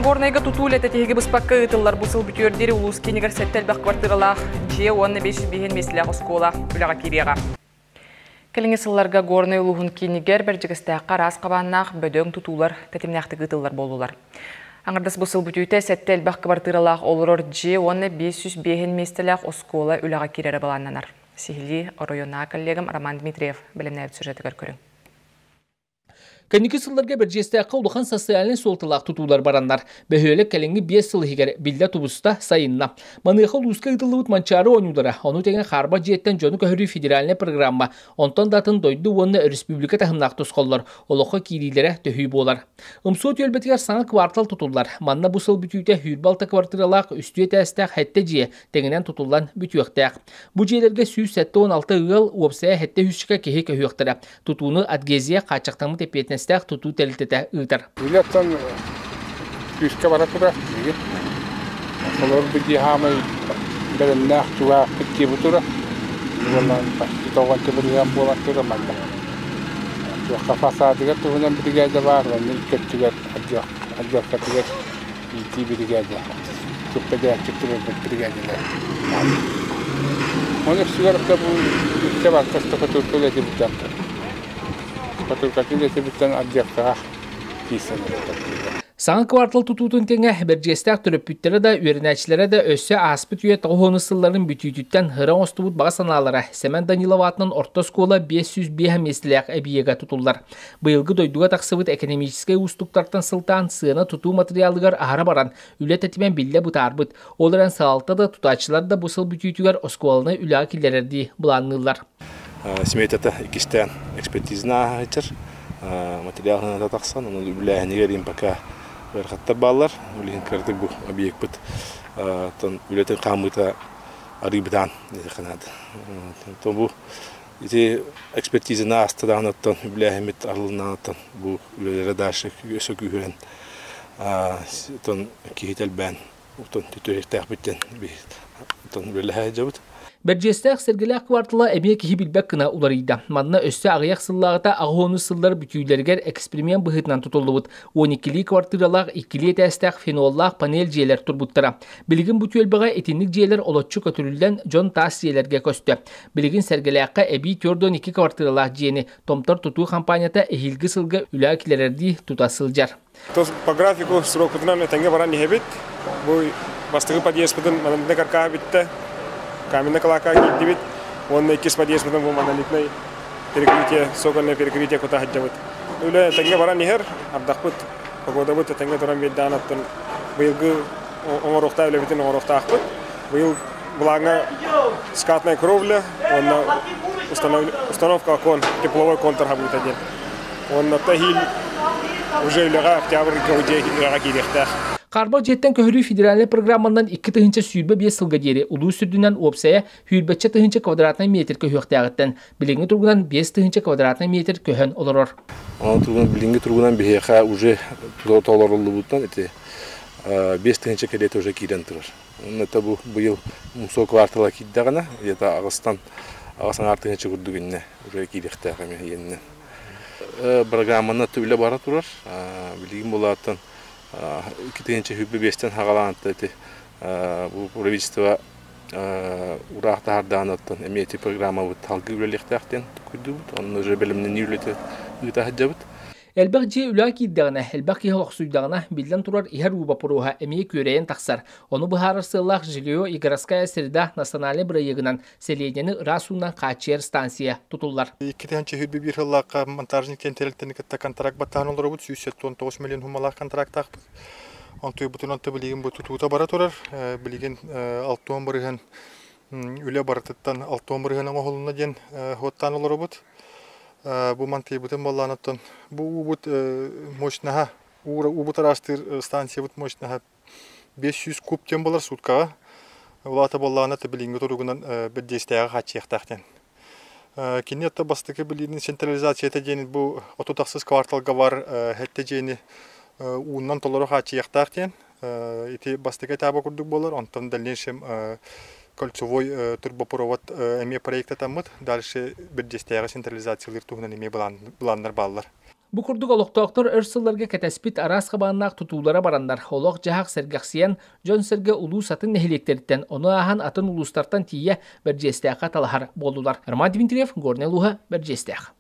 Горнайга тутулет этеге быспакка ытыллар бусыл бүтүрдери улус кенигер сеттелбек квартиралах же 15 биген меслях оскола үлага кирега. Келеңе сылларга горнай улугун кенигер бержигистакка рас кабаннах бөдөң тутулар тетимнахты ытыллар болулар. Аңырдас бусыл бүтүтө сеттелбек квартиралах олорор же 15 биген меслях оскола үлага кирере баланнанар. Сихили районна коллегам Роман Дмитриев билимнәп сюжеты көркөрүң. Кәнекі сылларға бір жестәққа ұлыған социален солтылақ тұтулар барандар. Бөхөлік кәліңгі 5 сыл егер білді тұбыста сайынна. Манықы ұлысқа ұтылығыт манчары ойнудары. Оны тәген қарба жеттен жоны көхірі федеральный программа. Онтан датын дойды оны республика тахымнақ тұсқоллар. Олыққа кейлілері төхүй болар. Умсуот өлбетігер саңа квартал тұтулар. Манна бұсыл бүтүйте хүрбалта квартиралақ үстүйе тәстәқ хәтті жие тәгінен тұтулан бүтүйіқтәқ. Бұ жиелерге сүйіз 7-16 ұғыл уапсая хәтті хүшіға кехе көхүйіқтірі. Тұтуыны адгезия қачақтамы тепетіне стах туту телтете ытар. Билеттен күшке бара тура. Олар биги хамай береннах туа питти бутура. Валан тауган тебирган бола тура манда. Кафаса дигер туган бригада бар, никеттигер аджак катигер ити бригада. Туппеде чиктер бригада. Оны сигар табу кебар кастака туртуле дибтам. Саңа квартал тұтутын теңе бір жестәк түріп бүттері да өрінәчілері де өсі аспыт үйе тоғыны сылларын бүтүйдіктен ғыран остубут баға саналары. Семен Даниловатының орта скола 500 месілек әбиеге тұтулар. Бұйылғы дойдуға тақсывыт экономическай ұстуқтартан сылтан сыны тұту материалығар ағара баран. Үлет әтімен білі бұт арбыт. Оларан сағалта да тұтачылар да бұсыл бүтүйдігер осколаны үлі келерерді бұланылар. Семейтата икистен экспертизна айтыр, материалына да тақсан, оны үләйінігерін пока верхатта балар, үлейін кәрді бұл объект бұд, үләйтін қамыта арыбыдан еді қанады. Бұл экспертизна астыдан аттан, үләйімет арылынан аттан, бұл үләйлері дашы өсі күйірен, кейтел бән, түтіректәк біттен, үләйлі жабыд. Берджестәк сәргеләк квартала әмие кихи билбәк кына уларыйда. Манна өссі ағаяқ сыллағыта ағуыны сыллар бүтүйлергер эксперимент бұхытынан тұтылуыд. 12-ли квартиралақ, 2-ли тәстәк феноллақ панел жиелер тұрбуттыра. Білігін бүтүйлбіға етінлік жиелер олотчу көтірілден жон тас жиелерге көсті. Білігін сәргеләққа әбей төрден 2 квартиралақ жиені томтар тұту компанията әхилгі сылғы үлі келерерді тұтасыл жар. По графику срок бұтынан өтенге баран ехебет. Бұл бастығы подъезд бұтын манамдың карқа бітті. Каменная колока гибдивит, он на кис подъезд потом в монолитной перекрытие, сокольное перекрытие куда хаджавит. Уля тенге баран нихер, абдахпут, погода будет тенге турам виддан аттан, был оморохта или витин оморохта ахпут, был благо скатная кровля, он установка окон, тепловой контур будет один. Он на тахиль уже лега октябрь гауде лега кидехтах. Қарба жеттен көхірі федеральный программандан 2 тыхынча сүйбі 5 сылға дері ұлу сүрдінен опсая хүрбәтчі тыхынча квадратный метр көхіқті ағыттан. Біліңгі тұрғынан 5 тыхынча квадратный метр көхін олырыр. Біліңгі тұрғынан бейеқа уже толарылы бұттан 5 тыхынча кәлеті уже кейден тұрыр. Это бұл мұсо квартала кейддағына, ағыстан артығынча күрдігінне уже кейдіқті ағаме енінен. Программаны түйлі бара тұрыр, білігін болаттан 2-нче хүббе 5-тен хагаланатты бу правительство урахта хардаанаттан эмети программа бут халкы үлелектактен күдү бут оны уже билимнен үлете үтахаджабыт. Элбак же үләк иддәгенә, элбак йылык суйдагына билдән турар ихәр уба поруха эмие көрәен тақсар. Оны бухар сыллах жилио и городская среда национальный проектынан селедени расуннан качер станция тутуллар. 2-нче хүббе бир хыллакка монтажниктен телектеникетте контракт баттан олар бут 179 миллион хумалак контракт тақпы. Онтой бутунан билеген бу тутута бара турар, билеген 6 бирген үле бартыттан 6 бирген оголуна ден хоттан олар бут. Bu mantığı bütün ballanattan bu moşnaha ubut araştır stansiya but moşnaha 500 kub tembalar sutka ulata ballanat bilingi torugundan bir desteğe kaçıyaktakten. Kinniyette bastıkı bilinin sentralizasyonu teceni bu ototaksız kvartalga var hetteceni undan tolları kaçıyaktakten. İti bastıkı tabi kurduk bolar ondan dalineşim кольцевой турбопровод эме проекта тамыт, дальше бир дестеге централизациялар тугунан эме буландар баллар. Bu kurduk oloqtoqtor örsıllarga ketespit aras qabannaq tutuulara baranlar. Oloq jahaq sergaxsiyan John Serge ulu satın nehilekteritten onu ahan atın ulustartan tiye berjesteaqa talahar boldular. Armad Dimitriyev, Gorneluha, berjesteaqa.